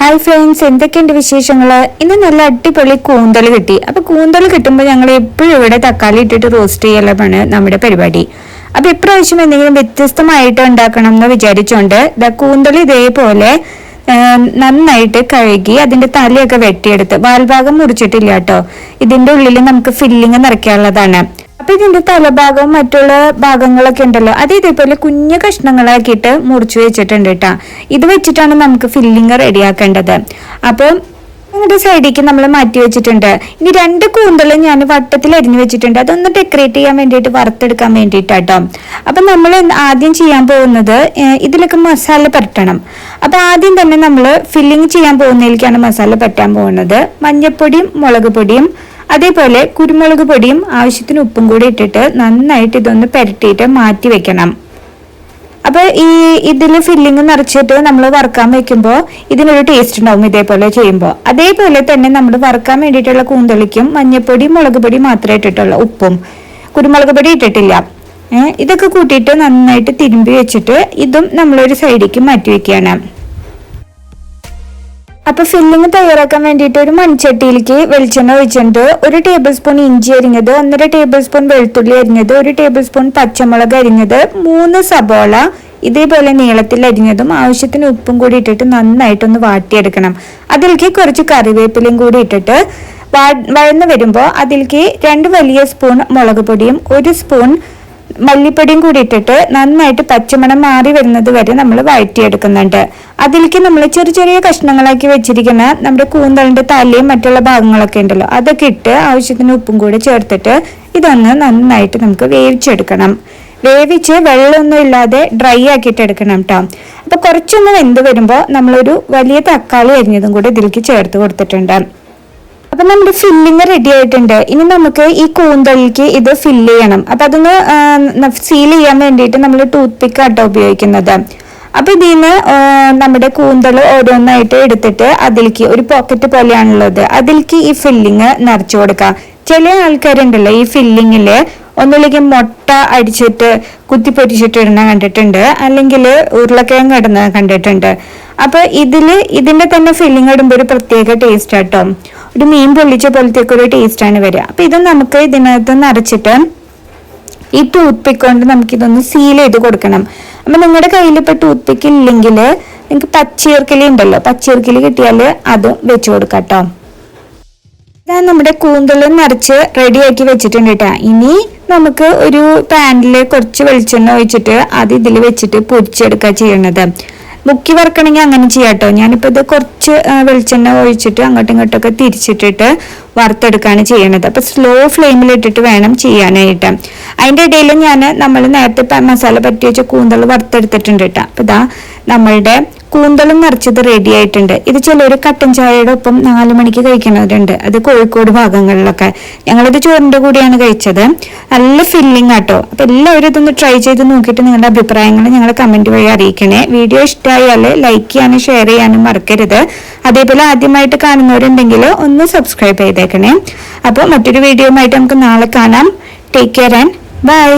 Hi friends, എന്തൊക്കെയുണ്ട് വിശേഷങ്ങൾ? ഇന്ന് നല്ല അടിപൊളി കൂന്തൽ കിട്ടി. അപ്പോൾ കൂന്തൽ കിട്ടുമ്പോൾ ഞങ്ങൾ എപ്പോഴും ഇവിടെ തക്കാളി ഇട്ടിട്ട് റോസ്റ്റ് ചെയ്യലാണ് നമ്മുടെ പരിപാടി. അപ്പോൾ ഇപ്രാവശ്യം എന്തെങ്കിലും വ്യത്യസ്തമായിട്ട് ഉണ്ടാക്കണം എന്ന് വിചാരിച്ചുകൊണ്ട് കൂന്തൽ ഇതേപോലെ നന്നായിട്ട് കഴുകി അതിന്റെ തലയൊക്കെ വെട്ടിയെടുത്ത്, വാൽഭാഗം മുറിച്ചിട്ടില്ല കേട്ടോ. ഇതിന്റെ ഉള്ളിൽ നമുക്ക് ഫില്ലിങ് നിറയ്ക്കാനുള്ളതാണ്. അപ്പൊ ഇതിന്റെ തലഭാഗവും മറ്റുള്ള ഭാഗങ്ങളൊക്കെ ഉണ്ടല്ലോ, അത് ഇതേപോലെ കുഞ്ഞു കഷ്ണങ്ങളാക്കിയിട്ട് മുറിച്ചു വെച്ചിട്ടുണ്ട് കേട്ടാ. ഇത് വെച്ചിട്ടാണ് നമുക്ക് ഫില്ലിങ് റെഡിയാക്കേണ്ടത്. അപ്പൊ ഞങ്ങളുടെ സൈഡിലേക്ക് നമ്മൾ മാറ്റി വെച്ചിട്ടുണ്ട്. ഇനി 2 കൂന്തൽ ഞാൻ വട്ടത്തിൽ അരിഞ്ഞു വെച്ചിട്ടുണ്ട്. അതൊന്ന് ഡെക്കറേറ്റ് ചെയ്യാൻ വേണ്ടിയിട്ട്, വറുത്തെടുക്കാൻ വേണ്ടിയിട്ടാട്ടോ. അപ്പൊ നമ്മൾ ആദ്യം ചെയ്യാൻ പോകുന്നത് ഇതിലൊക്കെ മസാല പരട്ടണം. അപ്പൊ ആദ്യം തന്നെ നമ്മൾ ഫില്ലിങ് ചെയ്യാൻ പോകുന്നതിലേക്കാണ് മസാല പരട്ടാൻ പോകുന്നത്. മഞ്ഞൾപ്പൊടിയും മുളക് പൊടിയും അതേപോലെ കുരുമുളക് പൊടിയും ആവശ്യത്തിന് ഉപ്പും കൂടി ഇട്ടിട്ട് നന്നായിട്ട് ഇതൊന്ന് പുരട്ടിയിട്ട് മാറ്റി വെക്കണം. അപ്പൊ ഇതില് ഫില്ലിങ് നിറച്ചിട്ട് നമ്മൾ വറുക്കാൻ വെക്കുമ്പോൾ ഇതിനൊരു ടേസ്റ്റ് ഉണ്ടാവും ഇതേപോലെ ചെയ്യുമ്പോൾ. അതേപോലെ തന്നെ നമ്മൾ വറുക്കാൻ വേണ്ടിയിട്ടുള്ള കൂന്തളിക്കും മഞ്ഞൾപ്പൊടി മുളക് പൊടി മാത്രമേ ഇട്ടിട്ടുള്ളൂ, ഉപ്പും കുരുമുളക് പൊടി ഇട്ടിട്ടില്ല. ഇതൊക്കെ കൂട്ടിയിട്ട് നന്നായിട്ട് തിരുമ്പി വെച്ചിട്ട് ഇതും നമ്മളൊരു സൈഡിലേക്ക് മാറ്റി വെക്കുകയാണ്. അപ്പൊ ഫില്ലിങ് തയ്യാറാക്കാൻ വേണ്ടിയിട്ട് ഒരു മൺചട്ടിയിലേക്ക് വെളിച്ചെണ്ണ ഒഴിച്ചിട്ടുണ്ട്. 1 ടേബിൾ സ്പൂൺ ഇഞ്ചി അരിഞ്ഞത്, 1.5 ടേബിൾ സ്പൂൺ വെളുത്തുള്ളി അരിഞ്ഞത്, 1 ടേബിൾ സ്പൂൺ പച്ചമുളക് അരിഞ്ഞത്, 3 സബോള ഇതേപോലെ നീളത്തിൽ അരിഞ്ഞതും ആവശ്യത്തിന് ഉപ്പും കൂടി ഇട്ടിട്ട് നന്നായിട്ടൊന്ന് വാട്ടിയെടുക്കണം. അതിലേക്ക് കുറച്ച് കറിവേപ്പിലയും കൂടി ഇട്ടിട്ട് വഴന്ന് വരുമ്പോൾ അതിലേക്ക് 2 വലിയ സ്പൂൺ മുളക് പൊടിയും 1 സ്പൂൺ മല്ലിപ്പൊടിയും കൂടി ഇട്ടിട്ട് നന്നായിട്ട് പച്ചമണം മാറി വരുന്നത് വരെ നമ്മൾ വഴറ്റിയെടുക്കുന്നുണ്ട്. അതിലേക്ക് നമ്മൾ ചെറിയ ചെറിയ കഷ്ണങ്ങളാക്കി വെച്ചിരിക്കുന്ന നമ്മുടെ കൂന്തലിന്റെ തലയും മറ്റുള്ള ഭാഗങ്ങളൊക്കെ ഉണ്ടല്ലോ, അതൊക്കെ ഇട്ട് ആവശ്യത്തിന് ഉപ്പും കൂടി ചേർത്തിട്ട് ഇതൊന്ന് നന്നായിട്ട് നമുക്ക് വേവിച്ചെടുക്കണം. വേവിച്ച് വെള്ളമൊന്നും ഇല്ലാതെ ഡ്രൈ ആക്കിയിട്ട് എടുക്കണം കേട്ടോ. അപ്പൊ കുറച്ചൊന്ന് വെന്ത് വരുമ്പോൾ നമ്മളൊരു വലിയ തക്കാളി അരിഞ്ഞതും കൂടി ഇതിലേക്ക് ചേർത്ത് കൊടുത്തിട്ടുണ്ട്. അപ്പൊ നമ്മുടെ ഫില്ലിങ് റെഡി ആയിട്ടുണ്ട്. ഇനി നമുക്ക് ഈ കൂന്തലിലേക്ക് ഇത് ഫില്ല് ചെയ്യണം. അപ്പൊ അതൊന്ന് സീൽ ചെയ്യാൻ വേണ്ടിയിട്ട് നമ്മൾ ടൂത്ത് പിക്ക് ആട്ടോ ഉപയോഗിക്കുന്നത്. അപ്പൊ ഇതിന്ന് നമ്മുടെ കൂന്തൽ ഓരോന്നായിട്ട് എടുത്തിട്ട് അതിലേക്ക് ഒരു പോക്കറ്റ് പോലെയാണുള്ളത്, അതിലേക്ക് ഈ ഫില്ലിങ് നിറച്ചു കൊടുക്കാം. ചില ആൾക്കാരുണ്ടല്ലോ ഈ ഫില്ലിങ്ങില് ഒന്നിലേക്ക് മുട്ട അടിച്ചിട്ട് കുത്തിപ്പൊരിച്ചിട്ട് ഇടുന്ന കണ്ടിട്ടുണ്ട്, അല്ലെങ്കിൽ ഉരുളക്കിഴങ്ങ് ഇടുന്നത് കണ്ടിട്ടുണ്ട്. അപ്പൊ ഇതിന്റെ തന്നെ ഫില്ലിങ് ഇടുമ്പോൾ ഒരു പ്രത്യേക ടേസ്റ്റ് ആട്ടോ, ഒരു മീൻ പൊള്ളിച്ച പോലത്തെ ഒരു ടേസ്റ്റ് ആണ് വരിക. അപ്പൊ ഇത് നമുക്ക് ഇതിനകത്ത് നിറച്ചിട്ട് ഈ ടൂത്ത് പിക്ക് കൊണ്ട് നമുക്ക് ഇതൊന്ന് സീൽ ചെയ്ത് കൊടുക്കണം. അപ്പൊ നിങ്ങളുടെ കയ്യിൽ ഇപ്പൊ ടൂത്ത് പിക്ക് ഇല്ലെങ്കിൽ നിങ്ങൾക്ക് പച്ചീർക്കിലി ഉണ്ടല്ലോ, പച്ചീർക്കിലി കിട്ടിയാൽ അത് വെച്ചു കൊടുക്കാം കേട്ടോ. ഇതാ നമ്മുടെ കൂന്തൽ നിറച്ച് റെഡിയാക്കി വെച്ചിട്ടുണ്ട് കേട്ടോ. ഇനി നമുക്ക് ഒരു പാനില് കുറച്ച് വെളിച്ചെണ്ണ ഒഴിച്ചിട്ട് അത് ഇതിൽ വെച്ചിട്ട് പൊരിച്ചെടുക്കുക ചെയ്യണത്. മുക്കി വറക്കണമെങ്കിൽ അങ്ങനെ ചെയ്യാട്ടോ. ഞാനിപ്പോൾ ഇത് കുറച്ച് വെളിച്ചെണ്ണ ഒഴിച്ചിട്ട് അങ്ങോട്ടും ഇങ്ങോട്ടൊക്കെ തിരിച്ചിട്ടിട്ട് വറുത്തെടുക്കുകയാണ് ചെയ്യണത്. അപ്പൊ സ്ലോ ഫ്ലെയിമിൽ ഇട്ടിട്ട് വേണം ചെയ്യാനായിട്ട്. അതിന്റെ ഇടയിൽ നമ്മൾ നേരത്തെ മസാല പറ്റി വെച്ച കൂന്തൽ വറുത്തെടുത്തിട്ടുണ്ട് കേട്ടോ. അപ്പൊ ഇതാ നമ്മളുടെ കൂന്തലും നിറച്ചത് റെഡി ആയിട്ടുണ്ട്. ഇത് ചിലർ കട്ടൻ ചായയുടെ ഒപ്പം 4 മണിക്ക് കഴിക്കുന്നവരുണ്ട്, അത് കോഴിക്കോട് ഭാഗങ്ങളിലൊക്കെ. ഞങ്ങളിത് ചോറിന്റെ കൂടെയാണ് കഴിച്ചത്. നല്ല ഫില്ലിംഗ് ആട്ടോ. അപ്പൊ എല്ലാവരും ഇതൊന്ന് ട്രൈ ചെയ്ത് നോക്കിയിട്ട് നിങ്ങളുടെ അഭിപ്രായങ്ങൾ ഞങ്ങളെ കമന്റ് വഴി അറിയിക്കണേ. വീഡിയോ ഇഷ്ടമായാൽ ലൈക്ക് ചെയ്യാനും ഷെയർ ചെയ്യാനും മറക്കരുത്. അതേപോലെ ആദ്യമായിട്ട് കാണുന്നവരുണ്ടെങ്കിൽ ഒന്ന് സബ്സ്ക്രൈബ് ചെയ്തേക്കണേ. അപ്പോൾ മറ്റൊരു വീഡിയോ ആയിട്ട് നമുക്ക് നാളെ കാണാം. Take care and by.